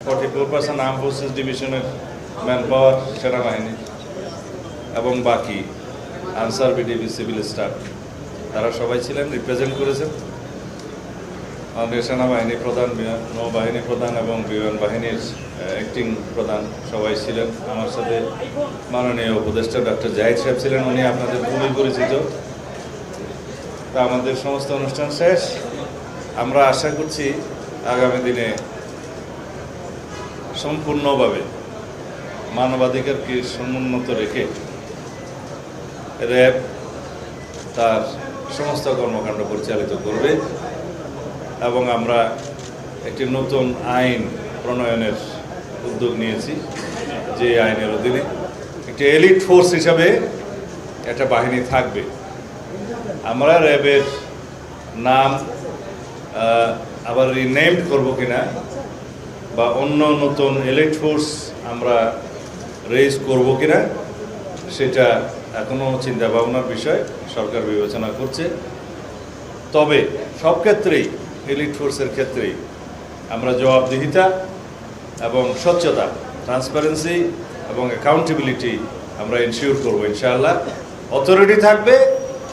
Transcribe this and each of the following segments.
44% arm forces ডিভিশনের man power সেনাবাহিনী এবং বাকি আনসার বিডিবি সিভিল স্টাফ তারা সবাই ছিলেন, রিপ্রেজেন্ট করেছেন। আমাদের সেনাবাহিনী প্রধান, নৌবাহিনী প্রধান এবং বিমান বাহিনীর অ্যাক্টিং প্রধান সবাই ছিলেন। আমার সাথে মাননীয় উপদেষ্টা ডক্টর জাহিদ সাহেব ছিলেন, উনি আপনাদের খুবই পরিচিত। তা আমাদের সমস্ত অনুষ্ঠান শেষ। আমরা আশা করছি আগামী দিনে সম্পূর্ণভাবে মানবাধিকারকে সমুন্নত রেখে র্যাব তার সমস্ত কর্মকাণ্ড পরিচালিত করবে এবং আমরা একটি নতুন আইন প্রণয়নের উদ্যোগ নিয়েছি, যে আইনের অধীনে একটি এলিট ফোর্স হিসাবে একটা বাহিনী থাকবে। আমরা র্যাবের নাম আবার রিনেমড করব কিনা বা অন্য নতুন এলিট ফোর্স আমরা রেজ করব কিনা সেটা এখনও চিন্তা ভাবনার বিষয়, সরকার বিবেচনা করছে। তবে সব ক্ষেত্রেই এলিট ফোর্সের ক্ষেত্রেই আমরা জবাবদিহিতা এবং স্বচ্ছতা, ট্রান্সপারেন্সি এবং অ্যাকাউন্টেবিলিটি আমরা এনশিওর করবো ইনশাআল্লাহ। অথরিটি থাকবে,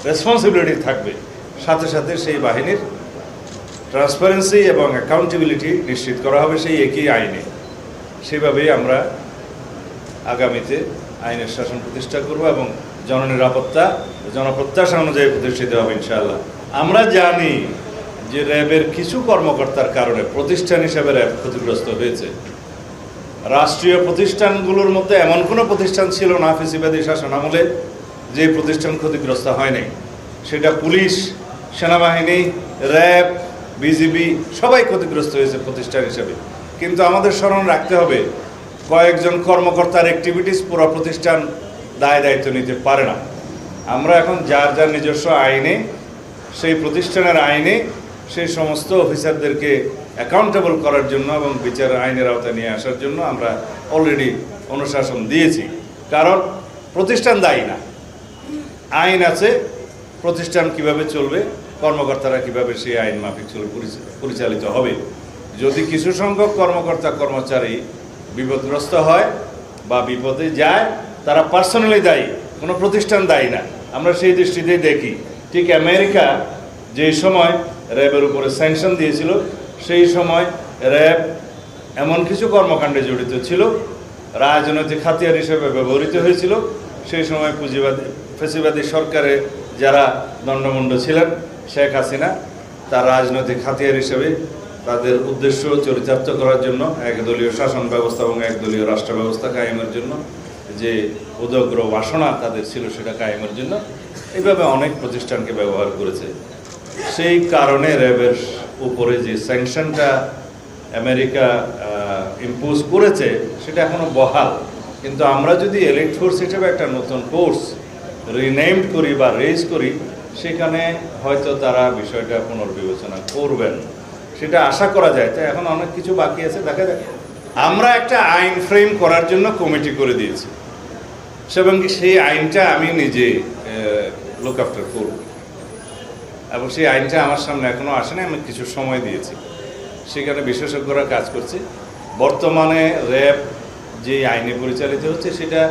রেসপন্সিবিলিটি থাকবে, সাথে সাথে সেই বাহিনীর ট্রান্সপারেন্সি এবং অ্যাকাউন্টেবিলিটি নিশ্চিত করা হবে সেই একই আইনে। সেভাবেই আমরা আগামীতে আইনের শাসন প্রতিষ্ঠা করব এবং জননিরাপত্তা, জনপ্রত্যাশা অনুযায়ী প্রতিষ্ঠিত হবে ইনশাআল্লাহ। আমরা জানি যে র্যাবের কিছু কর্মকর্তার কারণে প্রতিষ্ঠান হিসেবে র্যাব ক্ষতিগ্রস্ত হয়েছে। রাষ্ট্রীয় প্রতিষ্ঠানগুলোর মধ্যে এমন কোনো প্রতিষ্ঠান ছিল না ফ্যাসিবাদী শাসন আমলে যে প্রতিষ্ঠান ক্ষতিগ্রস্ত হয়নি। সেটা পুলিশ, সেনাবাহিনী, র্যাব, বিজিবি সবাই ক্ষতিগ্রস্ত হয়েছে প্রতিষ্ঠান হিসেবে। কিন্তু আমাদের স্মরণ রাখতে হবে, কয়েকজন কর্মকর্তার অ্যাক্টিভিটিস পুরো প্রতিষ্ঠান দায় দায়িত্ব নিতে পারে না। আমরা এখন যার যার নিজস্ব আইনে, সেই প্রতিষ্ঠানের আইনে সেই সমস্ত অফিসারদেরকে অ্যাকাউন্টেবল করার জন্য এবং বিচার আইনের আওতায় নিয়ে আসার জন্য আমরা অলরেডি অনুশাসন দিয়েছি। কারণ প্রতিষ্ঠান দায়ী না, আইন আছে, প্রতিষ্ঠান কিভাবে চলবে, কর্মকর্তারা কিভাবে সেই আইন মাফিক পরিচালিত হবে। যদি কিছু সংখ্যক কর্মকর্তা কর্মচারী বিপদগ্রস্ত হয় বা বিপদে যায়, তারা পার্সোনালি দায়ী, কোনো প্রতিষ্ঠান দায়ী না। আমরা সেই দৃষ্টিতেই দেখি। ঠিক আমেরিকা যে সময় র্যাবের উপরে স্যাংশন দিয়েছিল, সেই সময় র্যাব এমন কিছু কর্মকাণ্ডে জড়িত ছিল, রাজনৈতিক হাতিয়ার হিসেবে ব্যবহৃত হয়েছিল। সেই সময় ফ্যাসিবাদী সরকারে যারা দণ্ডমুণ্ড ছিলেন, শেখ হাসিনা তার রাজনৈতিক হাতিয়ার হিসেবে তাদের উদ্দেশ্য চরিতার্থ করার জন্য, একদলীয় শাসন ব্যবস্থা এবং একদলীয় রাষ্ট্র ব্যবস্থা কায়েমের জন্য যে উদগ্র বাসনা তাদের ছিল, সেটা কায়েমের জন্য এইভাবে অনেক প্রতিষ্ঠানকে ব্যবহার করেছে। সেই কারণে র্যাবের উপরে যে স্যাংশনটা আমেরিকা ইম্পোজ করেছে সেটা এখনও বহাল। কিন্তু আমরা যদি এলিট ফোর্স হিসেবে একটা নতুন কোর্স রিনেমড করি বা রেজ করি, সেখানে হয়তো তারা বিষয়টা পুনর্বিবেচনা করবেন, সেটা আশা করা যায়। তাই এখন অনেক কিছু বাকি আছে, দেখা যাক। আমরা একটা আইন ফ্রেম করার জন্য কমিটি করে দিয়েছি এবং সেই আইনটা আমি নিজে লুক আফটার করব এবং সেই আইনটা আমার সামনে এখনও আসেনি, আমি কিছু সময় দিয়েছি। সেখানে বিশেষজ্ঞরা কাজ করছে। বর্তমানে র্যাব যে আইনে পরিচালিত হচ্ছে সেটা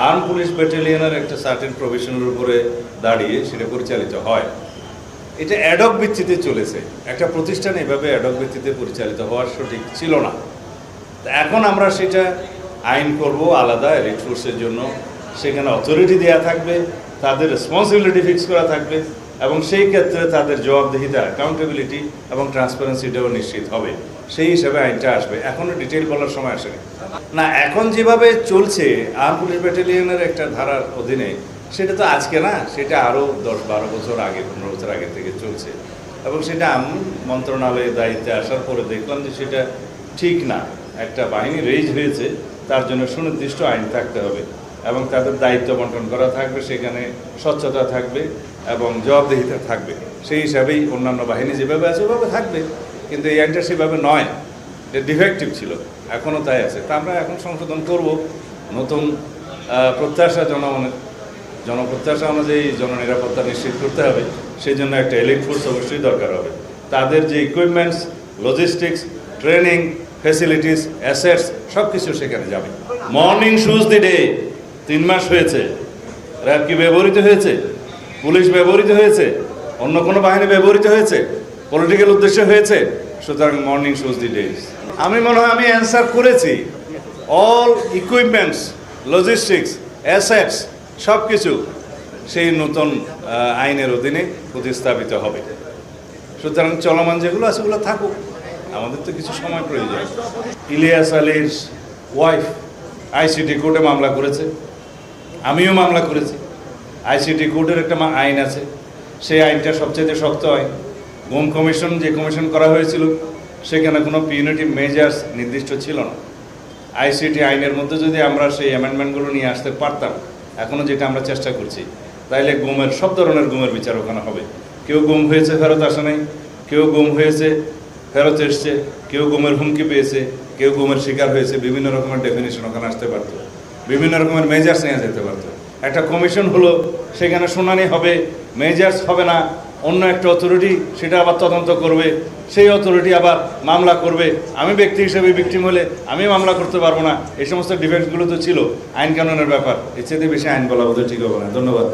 আর্ম পুলিশ ব্যাটালিয়নের একটা সার্টেন প্রভিশনের উপরে দাঁড়িয়ে সেটা পরিচালিত হয়। এটা অ্যাডক ভিত্তিতে চলেছে। একটা প্রতিষ্ঠান এভাবে অ্যাডক ভিত্তিতে পরিচালিত হওয়ার সঠিক ছিল না। এখন আমরা সেটা আইন করব আলাদা এলিট ফোর্সের জন্য। সেখানে অথরিটি দেওয়া থাকবে, তাদের রেসপন্সিবিলিটি ফিক্স করা থাকবে এবং সেই ক্ষেত্রে তাদের জবাবদিহিতা, অ্যাকাউন্টেবিলিটি এবং ট্রান্সপারেন্সিটাও নিশ্চিত হবে। সেই হিসাবে আইনটা আসবে। এখনও ডিটেল বলার সময় আসেনি। না, এখন যেভাবে চলছে আর্ম পুলিশ ব্যাটালিয়নের একটা ধারার অধীনে, সেটা তো আজকে না, সেটা আরও 10-12 বছর আগে, 15 বছর আগে থেকে চলছে। এবং সেটা আম মন্ত্রণালয়ের দায়িত্বে আসার পরে দেখলাম যে সেটা ঠিক না। একটা বাহিনী রেজ হয়েছে, তার জন্য সুনির্দিষ্ট আইন থাকতে হবে এবং তাদের দায়িত্ব বন্টন করা থাকবে, সেখানে স্বচ্ছতা থাকবে এবং জবাবদিহিতা থাকবে। সেই হিসাবেই অন্যান্য বাহিনী যেভাবে আছে ওভাবে থাকবে। কিন্তু এই আইনটা সেভাবে নয়, এটা ডিফেক্টিভ ছিল, এখনও তাই আছে। তা আমরা এখন সংশোধন করব। নতুন প্রত্যাশা, জনপ্রত্যাশা অনুযায়ী জননিরাপত্তা নিশ্চিত করতে হবে। সেই জন্য একটা এলিট ফোর্স অবশ্যই দরকার হবে। তাদের যে equipments, logistics, training facilities, assets সব কিছু সেখানে যাবে। মর্নিং শুজ দি ডে 3 মাস হয়েছে, র্যাব কি ব্যবহৃত হয়েছে, পুলিশ ব্যবহৃত হয়েছে, অন্য কোনো বাহিনী ব্যবহৃত হয়েছে, পলিটিক্যাল উদ্দেশ্যে হয়েছে? সুতরাং মর্নিং শুজ দি ডে। আমি মনে হয় আমি অ্যান্সার করেছি। অল ইকুইপমেন্টস, লজিস্টিক্স, অ্যাসেটস সব কিছু সেই নতুন আইনের অধীনে প্রতিস্থাপিত হবে। সুতরাং চলমান যেগুলো আছে সেগুলো থাকুক, আমাদের তো কিছু সময় প্রয়োজন। ইলিয়াস আলীর ওয়াইফ আইসিটি কোর্টে মামলা করেছে, আমিও মামলা করেছি। আইসিটি কোর্টের একটা আইন আছে, সেই আইনটা সবচেয়ে শক্ত আইন। গুম কমিশন যে কমিশন করা হয়েছিল সেখানে কোনো পিউনিটিভ মেজার্স নির্দিষ্ট ছিল না। আইসিটি আইনের মধ্যে যদি আমরা সেই অ্যামেন্ডমেন্টগুলো নিয়ে আসতে পারতাম, এখনও যেটা আমরা চেষ্টা করছি, তাইলে গুমের সব ধরনের গুমের বিচার ওখানে হবে। কেউ গুম হয়েছে ফেরত আসে নাই, কেউ গুম হয়েছে ফেরত এসছে, কেউ গুমের হুমকি পেয়েছে, কেউ গুমের শিকার হয়েছে, বিভিন্ন রকমের ডেফিনেশন ওখানে আসতে পারতো, বিভিন্ন রকমের মেজার্স নিয়ে যেতে পারতো। একটা কমিশন হলো, সেখানে শুনানি হবে, মেজার্স হবে না, অন্য একটা অথরিটি সেটা আবার তদন্ত করবে, সেই অথরিটি আবার মামলা করবে। আমি ব্যক্তি হিসেবে ভিকটিম হলে আমি মামলা করতে পারবো না। এই সমস্ত ডিফেক্টসগুলো তো ছিল আইন কানুনের ব্যাপার। এর চেয়ে বেশি আইন বলা বোধহয় ঠিক হবে না। ধন্যবাদ।